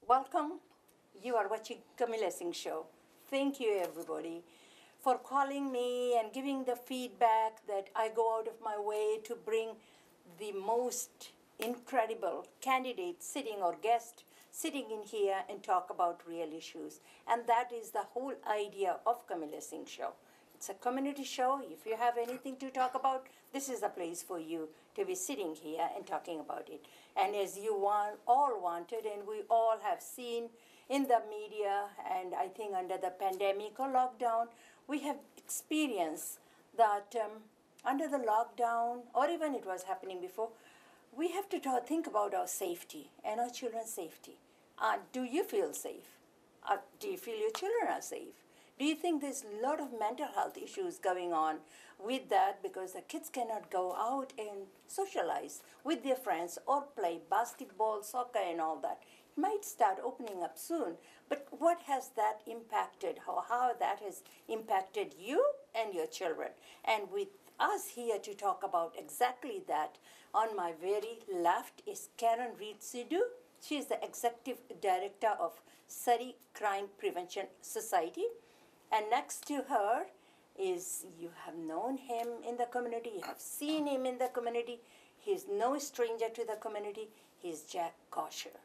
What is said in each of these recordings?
Welcome. You are watching Kamila Singh show. Thank you everybody for calling me and giving the feedback that I go out of my way to bring the most incredible candidate sitting or guest sitting in here and talk about real issues. And that is the whole idea of Kamila Singh show. It's a community show. If you have anything to talk about, this is the place for you to be sitting here and talking about it. And as you all wanted, and we all have seen in the media, and I think under the pandemic or lockdown, we have experienced that under the lockdown, or even it was happening before, we have to think about our safety and our children's safety. Do you feel safe? Do you feel your children are safe? Do you think there's a lot of mental health issues going on with that because the kids cannot go out and socialize with their friends or play basketball, soccer and all that? It might start opening up soon, but what has that impacted? How that has impacted you and your children? And with us here to talk about exactly that, on my very left is Karen Reed Sidhu. She is the Executive Director of Civic Crime Prevention Society. And next to her is, you have known him in the community, you have seen him in the community. He's no stranger to the community. He's Jack Kosher.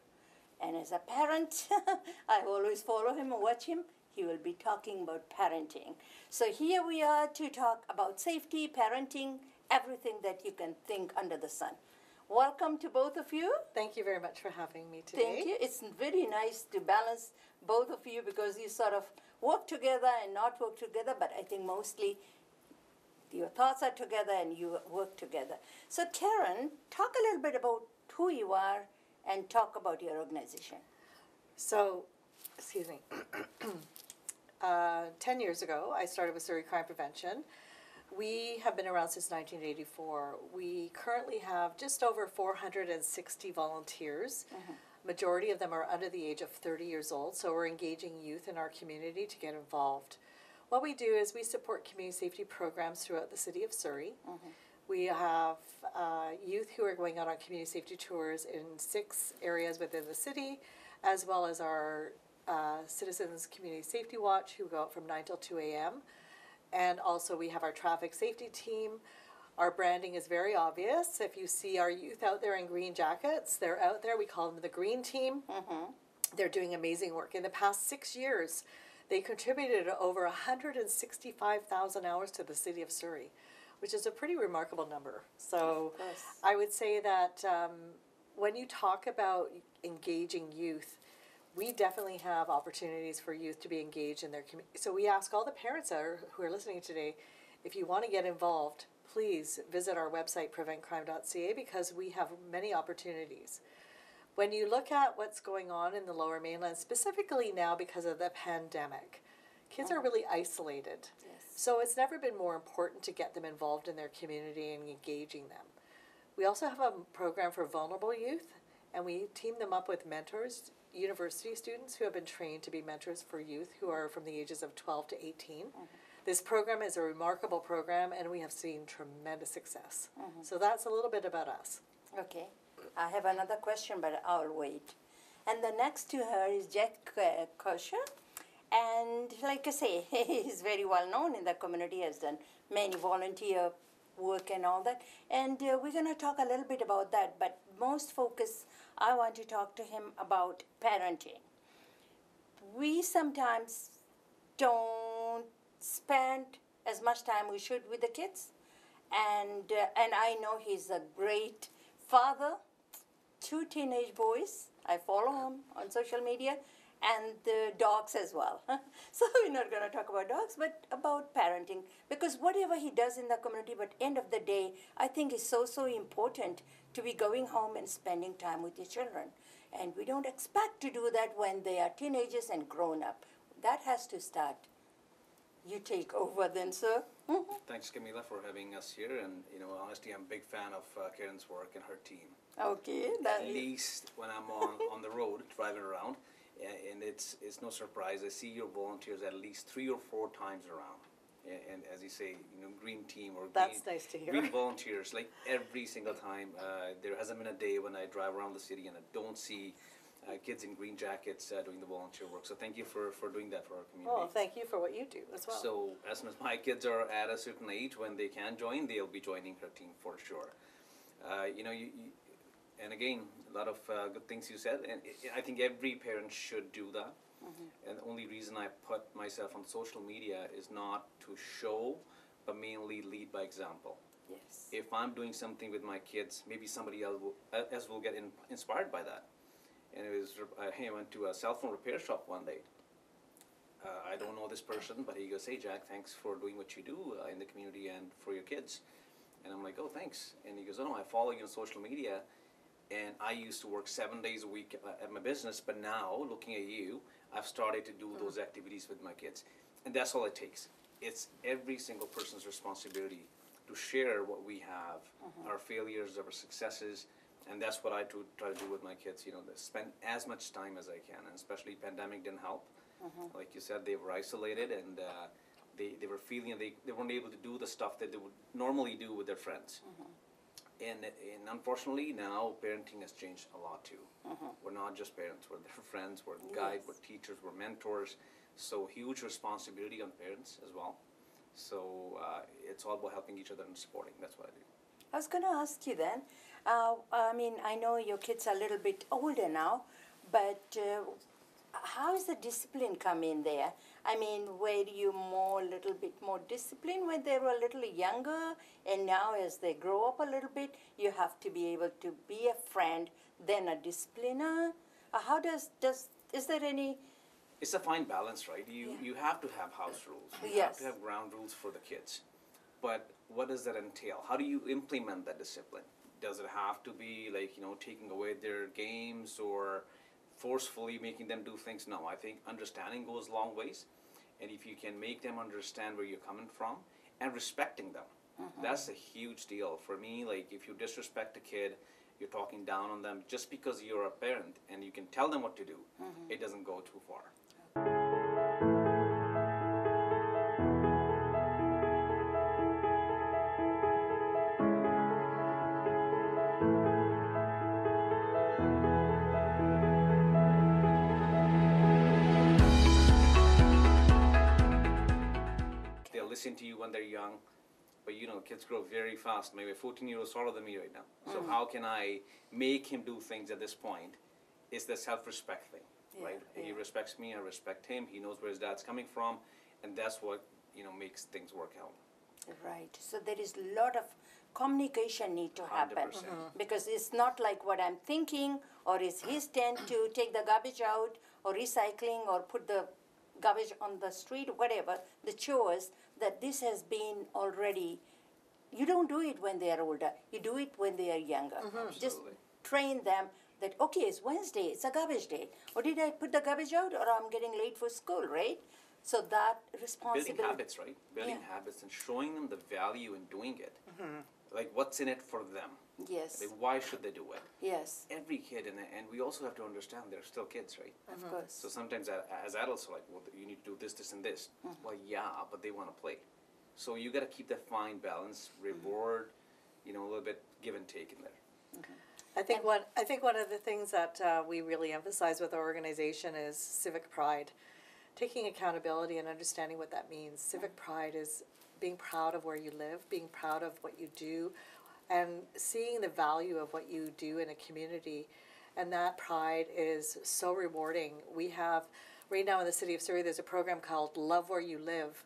And as a parent, I always follow him and watch him. He will be talking about parenting. So here we are to talk about safety, parenting, everything that you can think under the sun. Welcome to both of you. Thank you very much for having me today. Thank you. It's very nice to balance both of you because you sort of work together and not work together, but I think mostly your thoughts are together and you work together. So Karen, talk a little bit about who you are and talk about your organization. So, 10 years ago, I started with Civic Crime Prevention. We have been around since 1984. We currently have just over 460 volunteers. Mm-hmm. Majority of them are under the age of 30 years old, so we're engaging youth in our community to get involved. What we do is we support community safety programs throughout the city of Surrey. Mm-hmm. We have youth who are going out on community safety tours in 6 areas within the city, as well as our Citizens Community Safety Watch who go out from 9 till 2 a.m. And also we have our traffic safety team. Our branding is very obvious. If you see our youth out there in green jackets, they're out there. We call them the Green Team. Mm-hmm. They're doing amazing work. In the past 6 years, they contributed over 165,000 hours to the city of Surrey, which is a pretty remarkable number. So I would say that when you talk about engaging youth, we definitely have opportunities for youth to be engaged in their community. So we ask all the parents who are listening today, if you want to get involved, please visit our website, preventcrime.ca, because we have many opportunities. When you look at what's going on in the Lower Mainland, specifically now because of the pandemic, kids are really isolated. Yes. So it's never been more important to get them involved in their community and engaging them. We also have a program for vulnerable youth, and we team them up with mentors, university students who have been trained to be mentors for youth who are from the ages of 12 to 18. Mm-hmm. This program is a remarkable program, and we have seen tremendous success. Mm-hmm. So that's a little bit about us. Okay. I have another question, but I'll wait. And the next to her is Jack Kosher. And like I say, he's very well known in the community, has done many volunteer work and all that. And we're going to talk a little bit about that. But most focus, I want to talk to him about parenting. We sometimes don't spend as much time we should with the kids. And I know he's a great father, 2 teenage boys. I follow him on social media, and the dogs as well. So we're not going to talk about dogs, but about parenting, because whatever he does in the community, but end of the day, I think is so important to be going home and spending time with your children. And we don't expect to do that when they are teenagers and grown up. That has to start you take over then, sir. Thanks, Kamila, for having us here. And honestly, I'm a big fan of Karen's work and her team. Okay, At least when I'm on the road driving around, and it's no surprise. I see your volunteers at least 3 or 4 times around. And as you say, green team or That's nice to hear. green volunteers, like every single time. There hasn't been a day when I drive around the city and I don't see kids in green jackets doing the volunteer work. So thank you for doing that for our community. Well, thank you for what you do as well. So as soon as my kids are at a certain age when they can join, they'll be joining her team for sure. And again, a lot of good things you said, and I think every parent should do that. And the only reason I put myself on social media is not to show, but mainly lead by example. Yes. If I'm doing something with my kids, maybe somebody else will get inspired by that. And it was, hey, I went to a cell phone repair shop one day. I don't know this person, but he goes, hey, Jack, thanks for doing what you do in the community and for your kids. And I'm like, oh, thanks. And he goes, oh, no, I follow you on social media. And I used to work 7 days a week at my business, but now, looking at you, I've started to do those activities with my kids. And that's all it takes. It's every single person's responsibility to share what we have, our failures, our successes, and that's what I try to do with my kids, spend as much time as I can, and especially pandemic didn't help. Like you said, they were isolated, and they were feeling they weren't able to do the stuff that they would normally do with their friends. And unfortunately now parenting has changed a lot too. We're not just parents, we're their friends, we're guides, we're teachers, we're mentors. So huge responsibility on parents as well. So it's all about helping each other and supporting. That's what I do. I was going to ask you then, I know your kids are a little bit older now, but how is the discipline come in there? I mean, were you a little bit more disciplined when they were a little younger, and now as they grow up a little bit, you have to be able to be a friend, then a discipliner? How is there any... It's a fine balance, right? You have to have house rules. You have to have ground rules for the kids. But what does that entail? How do you implement that discipline? Does it have to be like, taking away their games or forcefully making them do things? No, I think understanding goes a long ways. And if you can make them understand where you're coming from and respecting them, that's a huge deal. For me, like if you disrespect a kid, you're talking down on them just because you're a parent and you can tell them what to do, it doesn't go too far. Listen to you when they're young, but kids grow very fast. Maybe a 14-year-old is taller than me right now. So how can I make him do things at this point? It's the self-respect thing, right? Yeah. He respects me, I respect him. He knows where his dad's coming from, and that's what makes things work out. Right. So there is a lot of communication need to happen 100%. Because it's not like what I'm thinking, or it's his turn to take the garbage out, or recycling, or put the garbage on the street, whatever, the chores, that this has been already, you don't do it when they are older, you do it when they are younger. Just train them that, okay, it's Wednesday, it's a garbage day. Or did I put the garbage out, or I'm getting late for school, right? So that responsibility. Building habits, right? Building habits and showing them the value in doing it. Like what's in it for them. Yes. Like, why should they do it? Yes. Every kid, and we also have to understand they're still kids, right? Of course. So sometimes as adults, we're like, well, you need to do this, this, and this. Well, yeah, but they want to play. So you got to keep that fine balance, reward, a little bit give and take in there. I think one of the things that we really emphasize with our organization is civic pride, taking accountability and understanding what that means. Civic pride is being proud of where you live, being proud of what you do, and seeing the value of what you do in a community. And that pride is so rewarding. We have, right now in the city of Surrey, there's a program called Love Where You Live.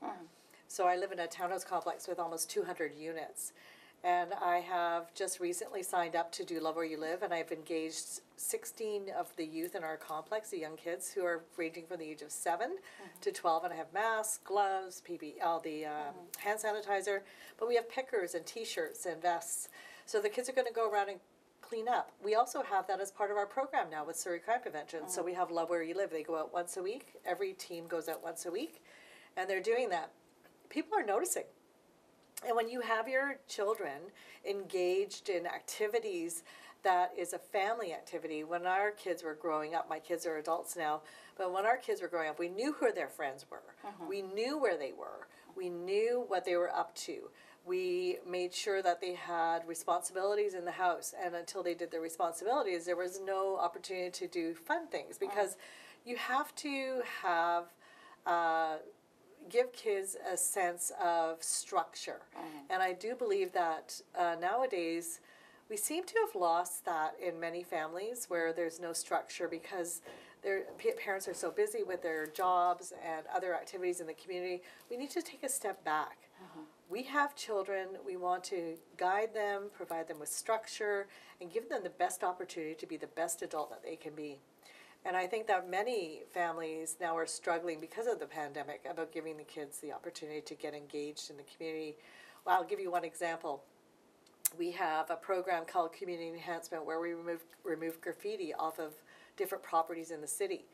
So I live in a townhouse complex with almost 200 units. And I have just recently signed up to do Love Where You Live, and I've engaged 16 of the youth in our complex, the young kids, who are ranging from the age of 7 to 12, and I have masks, gloves, all the hand sanitizer, but we have pickers and T-shirts and vests. So the kids are going to go around and clean up. We also have that as part of our program now with Surrey Crime Prevention. So we have Love Where You Live. They go out once a week. Every team goes out once a week, and they're doing that. people are noticing. And when you have your children engaged in activities that is a family activity, when our kids were growing up, my kids are adults now, but when our kids were growing up, we knew who their friends were. We knew where they were. We knew what they were up to. We made sure that they had responsibilities in the house, and until they did their responsibilities, there was no opportunity to do fun things, because you have to have give kids a sense of structure. And I do believe that nowadays we seem to have lost that in many families where there's no structure, because their parents are so busy with their jobs and other activities in the community. We need to take a step back. We have children. We want to guide them, provide them with structure, and give them the best opportunity to be the best adult that they can be. And I think that many families now are struggling because of the pandemic about giving the kids the opportunity to get engaged in the community. Well, I'll give you one example. We have a program called Community Enhancement where we remove graffiti off of different properties in the city.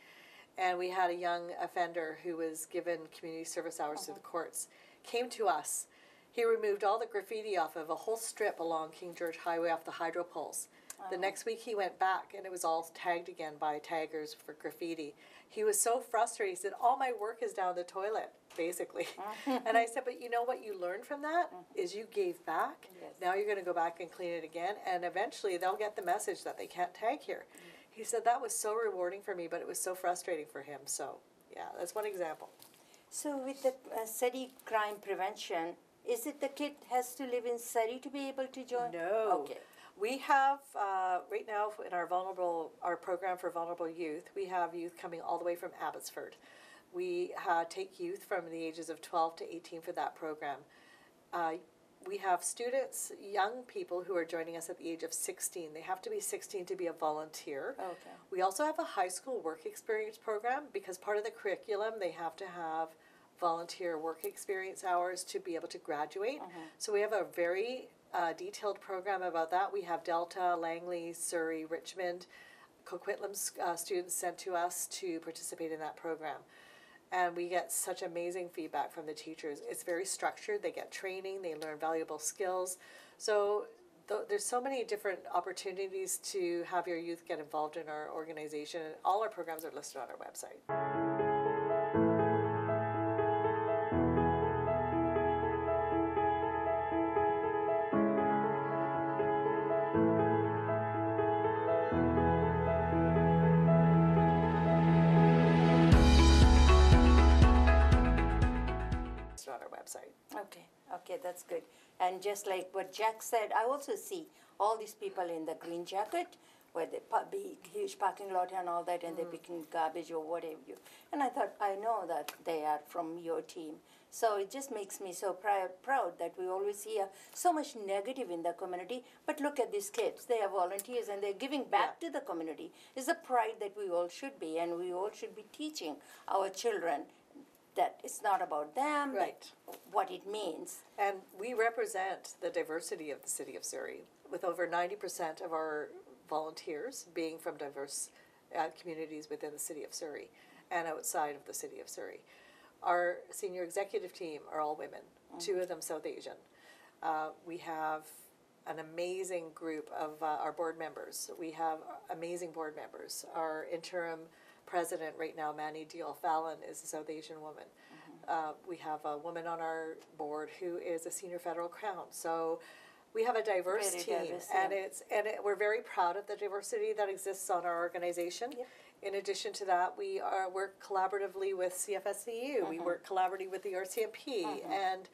And we had a young offender who was given community service hours through the courts, came to us. He removed all the graffiti off of a whole strip along King George Highway off the hydro poles. The next week he went back and it was all tagged again by taggers for graffiti. He was so frustrated. He said, all my work is down the toilet, basically. And I said, but you know what you learned from that is you gave back. Yes. Now you're going to go back and clean it again, and eventually they'll get the message that they can't tag here. He said that was so rewarding for me, but it was so frustrating for him. So yeah, that's one example. So with the Surrey crime prevention, is it the kid has to live in Surrey to be able to join? No. Okay. We have, right now in our program for vulnerable youth, we have youth coming all the way from Abbotsford. We take youth from the ages of 12 to 18 for that program. We have students, young people who are joining us at the age of 16. They have to be 16 to be a volunteer. Okay. We also have a high school work experience program, because part of the curriculum, they have to have volunteer work experience hours to be able to graduate. So we have a very detailed program about that. We have Delta, Langley, Surrey, Richmond, Coquitlam students sent to us to participate in that program. And we get such amazing feedback from the teachers. It's very structured. They get training. They learn valuable skills. So there's so many different opportunities to have your youth get involved in our organization. All our programs are listed on our website. Okay, that's good. And just like what Jack said, I also see all these people in the green jacket, where they big, huge parking lot and all that, and they're picking garbage or whatever. And I thought, I know that they are from your team. So it just makes me so proud that we always hear so much negative in the community. But look at these kids. They are volunteers and they're giving back to the community. It's a pride that we all should be, and we all should be teaching our children that it's not about them, right, what it means. And we represent the diversity of the city of Surrey, with over 90% of our volunteers being from diverse communities within the city of Surrey and outside of the city of Surrey. Our senior executive team are all women, 2 of them South Asian. We have an amazing group of our board members. We have amazing board members. Our interim president right now, Manny Deal Fallon, is a South Asian woman. We have a woman on our board who is a senior federal crown. So we have a diverse team, and we're very proud of the diversity that exists on our organization. Yep. In addition to that, we work collaboratively with CFSCU. We work collaboratively with the RCMP and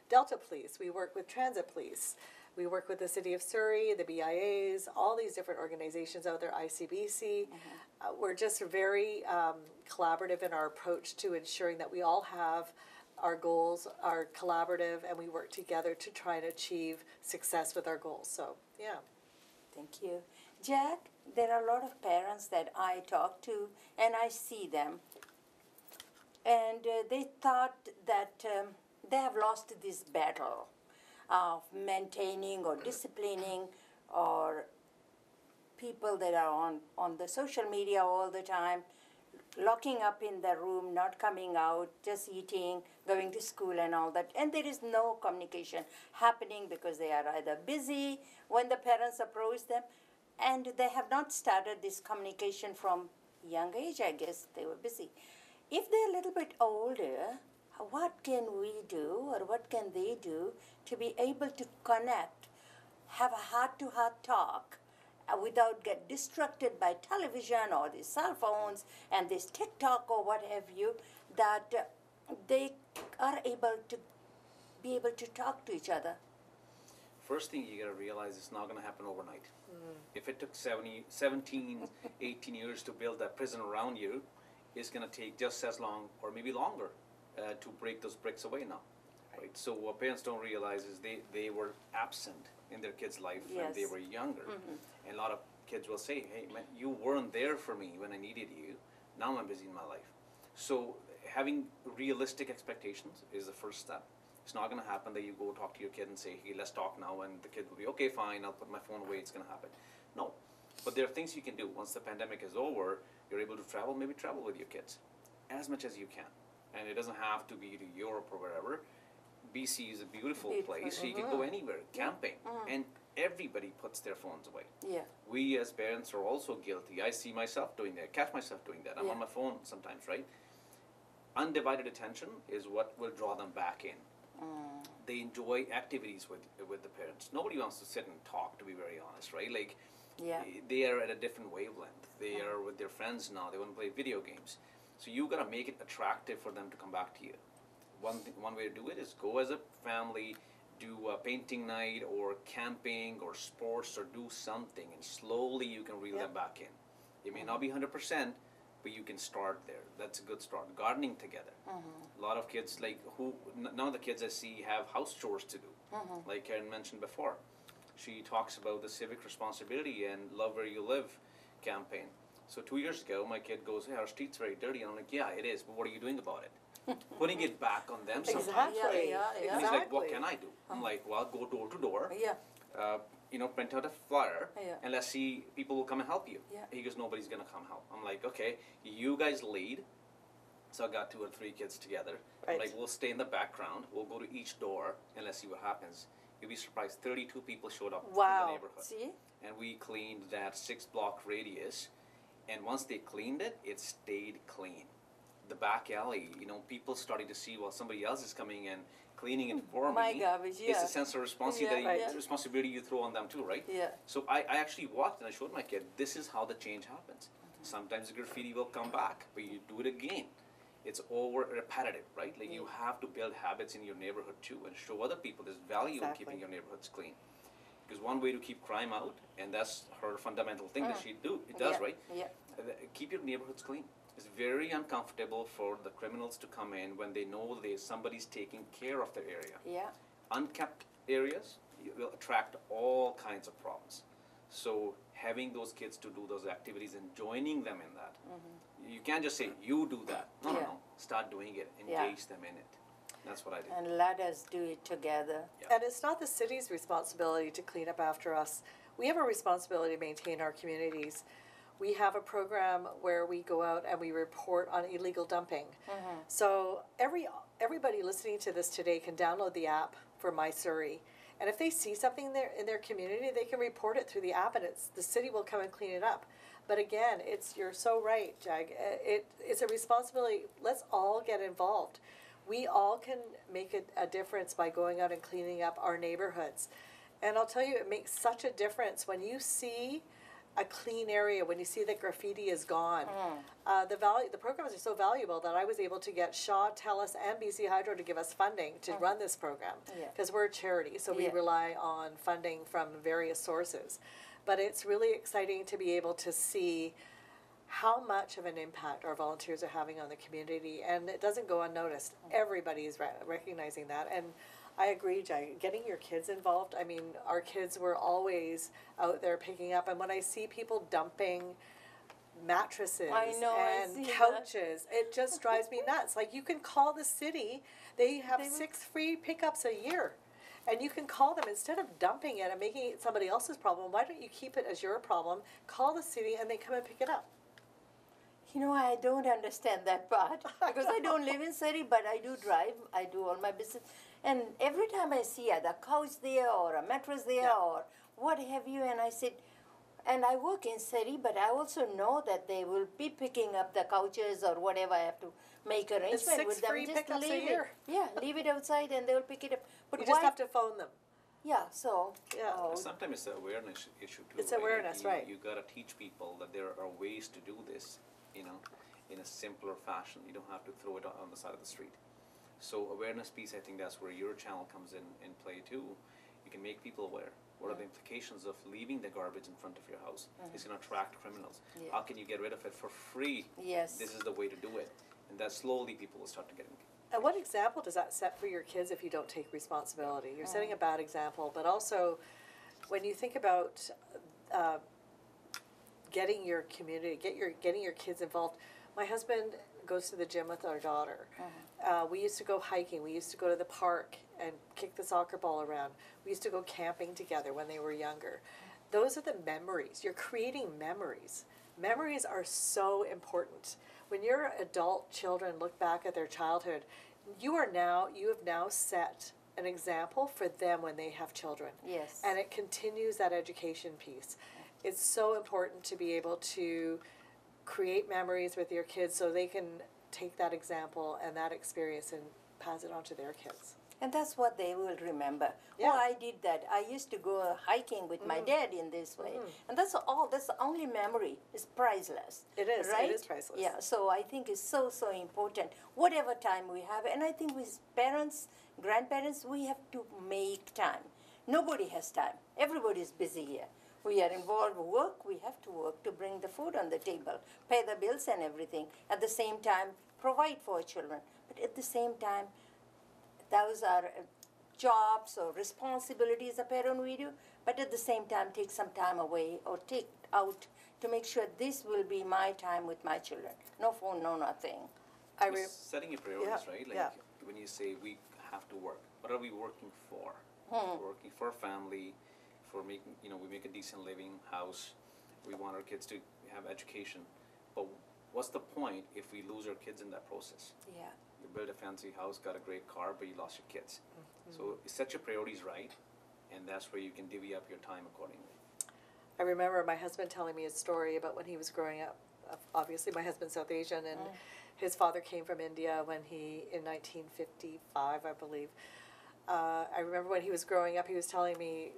Delta Police. We work with Transit Police. We work with the City of Surrey, the BIAs, all these different organizations out there, ICBC. We're just very collaborative in our approach to ensuring that we all have our goals are collaborative, and we work together to try and achieve success with our goals. So, yeah. Thank you. Jack, there are a lot of parents that I talk to, and I see them, and they thought that they have lost this battle of maintaining or disciplining, or people that are on the social media all the time locking up in the room, not coming out, just eating, going to school and all that. And there is no communication happening because they are either busy when the parents approach them, and they have not started this communication from young age, I guess. They were busy. If they're a little bit older, what can we do or what can they do to be able to connect, have a heart-to-heart talk without get distracted by television or these cell phones and this TikTok or what have you, that they are able to be able to talk to each other? First thing you gotta realize, it's not gonna happen overnight. If it took 17, 18 years to build that prison around you, it's gonna take just as long or maybe longer to break those bricks away now. Right? So what parents don't realize is they were absent in their kids' life when they were younger. And a lot of kids will say, hey man, you weren't there for me when I needed you. Now I'm busy in my life. So having realistic expectations is the first step. It's not going to happen that you go talk to your kid and say, hey, let's talk now, and the kid will be, okay, fine, I'll put my phone away, it's going to happen. No. But there are things you can do. Once the pandemic is over, you're able to travel, maybe travel with your kids as much as you can. And it doesn't have to be to Europe or wherever. BC is a beautiful place, so you can go anywhere, camping. And everybody puts their phones away. Yeah. We as parents are also guilty. I see myself doing that, catch myself doing that. I'm on my phone sometimes, right? Undivided attention is what will draw them back in. They enjoy activities with the parents. Nobody wants to sit and talk, to be very honest, right? Like, they are at a different wavelength. They are with their friends now. They want to play video games. So you got to make it attractive for them to come back to you. One way to do it is go as a family, do a painting night or camping or sports or do something, and slowly you can reel them back in. It may not be 100%, but you can start there. That's a good start. Gardening together. A lot of kids, like none of the kids I see have house chores to do. Like Karen mentioned before, she talks about the civic responsibility and love where you live campaign. So 2 years ago, my kid goes, hey, our street's very dirty. And I'm like, yeah, it is, but what are you doing about it? Putting it back on them sometimes. Exactly. And he's like, what can I do? I'm like, well, go door to door. Print out a flyer, and let's see, people will come and help you. He goes, nobody's going to come help. I'm like, okay, you guys lead. So I got 2 or 3 kids together. Right. Like, we'll stay in the background. We'll go to each door, and let's see what happens. You'll be surprised. 32 people showed up in the neighborhood. See? And we cleaned that 6-block radius. And once they cleaned it, it stayed clean. The back alley, people started to see, well, somebody else is coming and cleaning it for My me. garbage, It's a sense of responsibility, right. responsibility you throw on them too, right? So I actually watched and I showed my kid, this is how the change happens. Sometimes the graffiti will come back, but you do it again. It's over repetitive, right? Like you have to build habits in your neighborhood too and show other people there's value in keeping your neighborhoods clean. Because one way to keep crime out, and that's her fundamental thing that she does, right? Keep your neighborhoods clean. It's very uncomfortable for the criminals to come in when they know somebody's taking care of their area. Unkept areas will attract all kinds of problems. So having those kids to do those activities and joining them in that. You can't just say, you do that. No. Start doing it. Engage them in it. That's what I do. And let us do it together. And it's not the city's responsibility to clean up after us. We have a responsibility to maintain our communities. We have a program where we go out and we report on illegal dumping. So everybody listening to this today can download the app for My Surrey. And if they see something in their community, they can report it through the app, and the city will come and clean it up. But again, you're so right, Jag. It's a responsibility. Let's all get involved. We all can make a difference by going out and cleaning up our neighborhoods. And I'll tell you, it makes such a difference when you see a clean area, when you see that graffiti is gone. The programs are so valuable that I was able to get Shaw, TELUS, and BC Hydro to give us funding to run this program, because we're a charity, so we rely on funding from various sources. But it's really exciting to be able to see how much of an impact our volunteers are having on the community, and it doesn't go unnoticed. Everybody is recognizing that, and I agree, Jai. Getting your kids involved, I mean, our kids were always out there picking up, and when I see people dumping mattresses and couches, it just drives me nuts. Like, you can call the city. They have 6 free pickups a year. And you can call them, instead of dumping it and making it somebody else's problem, why don't you keep it as your problem, call the city, and they come and pick it up. You know, I don't understand that part because I don't live in Surrey, but I do drive. I do all my business. And every time I see either couch there or a mattress there Yeah. or what have you, and I said, and I work in Surrey, but I also know that they will be picking up the couches or whatever. I have to make arrangement 6 with them. free Just pickups a leave year. it. Yeah, leave it outside and they will pick it up. But You why? just have to phone them. Yeah, so. Yeah. oh, Sometimes it's an awareness issue too. It's right? awareness, you, right. You gotta teach people that there are ways to do this, you know, in a simpler fashion. You don't have to throw it on the side of the street. So awareness piece, I think that's where your channel comes in play too. You can make people aware. What are the implications of leaving the garbage in front of your house? It's going to attract criminals. Yeah. How can you get rid of it for free? Yes. This is the way to do it. And that slowly people will start to get in. And what example does that set for your kids if you don't take responsibility? You're setting a bad example, but also when you think about getting your community, getting your kids involved. My husband goes to the gym with our daughter. We used to go hiking. We used to go to the park and kick the soccer ball around. We used to go camping together when they were younger. Those are the memories. You're creating memories. Memories are so important. When your adult children look back at their childhood, you have now set an example for them when they have children. Yes. And it continues that education piece. It's so important to be able to create memories with your kids so they can take that example and that experience and pass it on to their kids. And that's what they will remember. Yeah. Oh, I did that. I used to go hiking with my dad in this way. And that's all, that's the only memory. It's priceless. It is. Right? It is priceless. Yeah, so I think it's so, so important. Whatever time we have, and I think with parents, grandparents, we have to make time. Nobody has time. Everybody is busy here. We are involved with work. We have to work to bring the food on the table, pay the bills and everything. At the same time, provide for our children. But at the same time, those are jobs or responsibilities a parent we do, but at the same time take some time away or take out to make sure this will be my time with my children. No phone, no nothing. It's setting your priorities, Yeah, right? Like yeah. when you say we have to work, what are we working for? We're working for family, for making, we make a decent living, house. We want our kids to have education. But what's the point if we lose our kids in that process? Yeah. You build a fancy house, got a great car, but you lost your kids. So set your priorities right, and that's where you can divvy up your time accordingly. I remember my husband telling me a story about when he was growing up. Obviously, my husband's South Asian, and his father came from India in 1955, I believe. I remember when he was growing up, he was telling me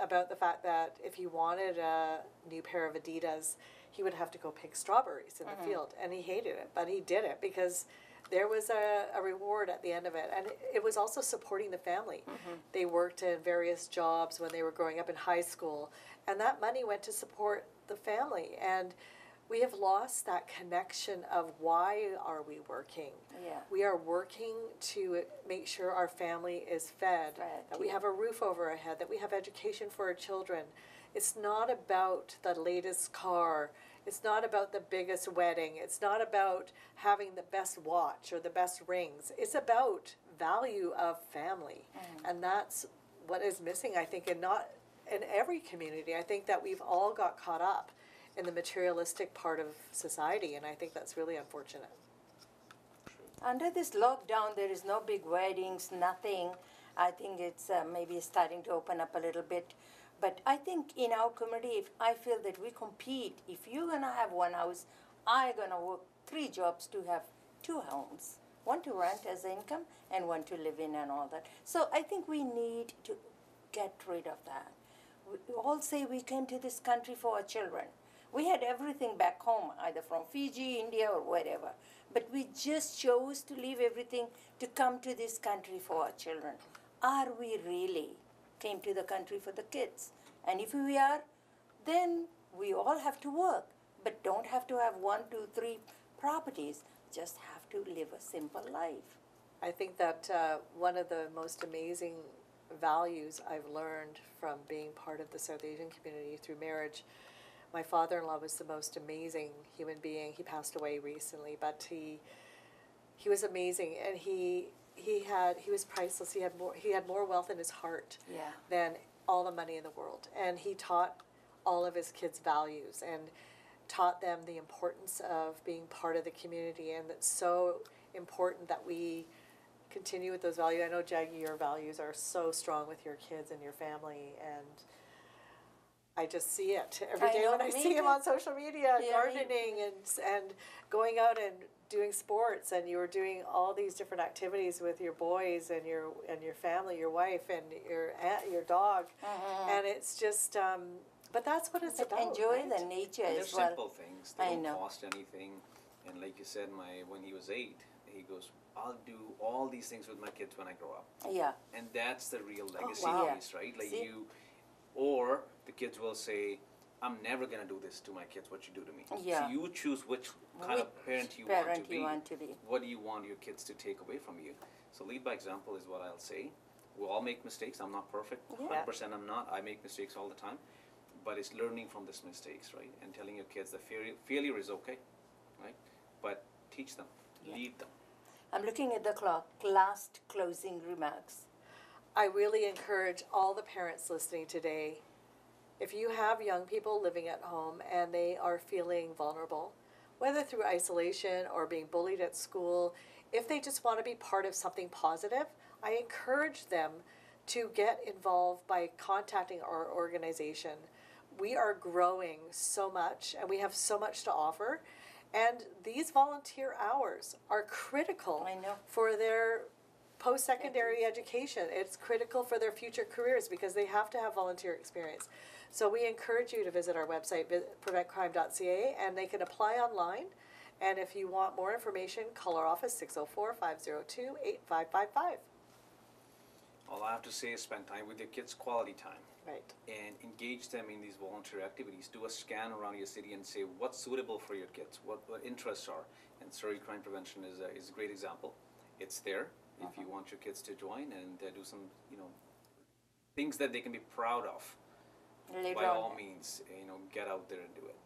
about the fact that if he wanted a new pair of Adidas, he would have to go pick strawberries in the field, and he hated it, but he did it because there was a reward at the end of it. And it was also supporting the family. They worked in various jobs when they were growing up in high school, and that money went to support the family. And we have lost that connection of why are we working? Yeah. We are working to make sure our family is fed, that we have a roof over our head, that we have education for our children. It's not about the latest car. It's not about the biggest wedding. It's not about having the best watch or the best rings. It's about value of family. And that's what is missing, I think, in every community. I think that we've all got caught up in the materialistic part of society, and I think that's really unfortunate. Under this lockdown, there is no big weddings, nothing. I think it's maybe starting to open up a little bit. But I think in our community, if I feel that we compete, if you're going to have one house, I'm going to work 3 jobs to have 2 homes. One to rent as income and one to live in and all that. So I think we need to get rid of that. We all say we came to this country for our children. We had everything back home, either from Fiji, India, or wherever. But we just chose to leave everything to come to this country for our children. Are we really came to the country for the kids? And if we are, then we all have to work, but don't have to have 1, 2, 3 properties. Just have to live a simple life. I think that one of the most amazing values I've learned from being part of the South Asian community through marriage, my father-in-law was the most amazing human being. He passed away recently, but he was amazing, and he was priceless. He had more wealth in his heart than all the money in the world, and he taught all of his kids values. And taught them the importance of being part of the community, and it's so important that we continue with those values. I know, Jackie, your values are so strong with your kids and your family, and I just see it every day when I see him on social media, gardening and going out and doing sports, and you were doing all these different activities with your boys and your family, your wife and your aunt, your dog, and it's just. But that's what it's about. Enjoy right? the nature And as they're well. simple things. They don't cost anything. And like you said, when he was 8, he goes, I'll do all these things with my kids when I grow up. Yeah. And that's the real legacy piece, right? Like or the kids will say, I'm never going to do this to my kids, what you do to me. Yeah. So you choose which kind of parent you want to be. What do you want your kids to take away from you? So lead by example is what I'll say. We all make mistakes. I'm not perfect. 100% I'm not. I make mistakes all the time. But it's learning from these mistakes, right? And telling your kids that failure is okay, right? But teach them, lead them. I'm looking at the clock. Last closing remarks. I really encourage all the parents listening today, if you have young people living at home and they are feeling vulnerable, whether through isolation or being bullied at school, if they just want to be part of something positive, I encourage them to get involved by contacting our organization. We are growing so much and we have so much to offer. And these volunteer hours are critical for their post-secondary education. It's critical for their future careers because they have to have volunteer experience. So we encourage you to visit our website, preventcrime.ca, and they can apply online. And if you want more information, call our office, 604-502-8555. All I have to say is spend time with your kids, quality time. Right. And engage them in these volunteer activities. Do a scan around your city and say what's suitable for your kids, what interests are. And Surrey Crime Prevention is a great example. It's there if you want your kids to join and do some, things that they can be proud of. By all means, get out there and do it.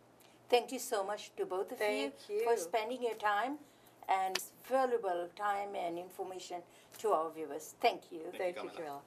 Thank you so much to both of you for spending your time and valuable time and information to our viewers. Thank you. Thank you, Kamila.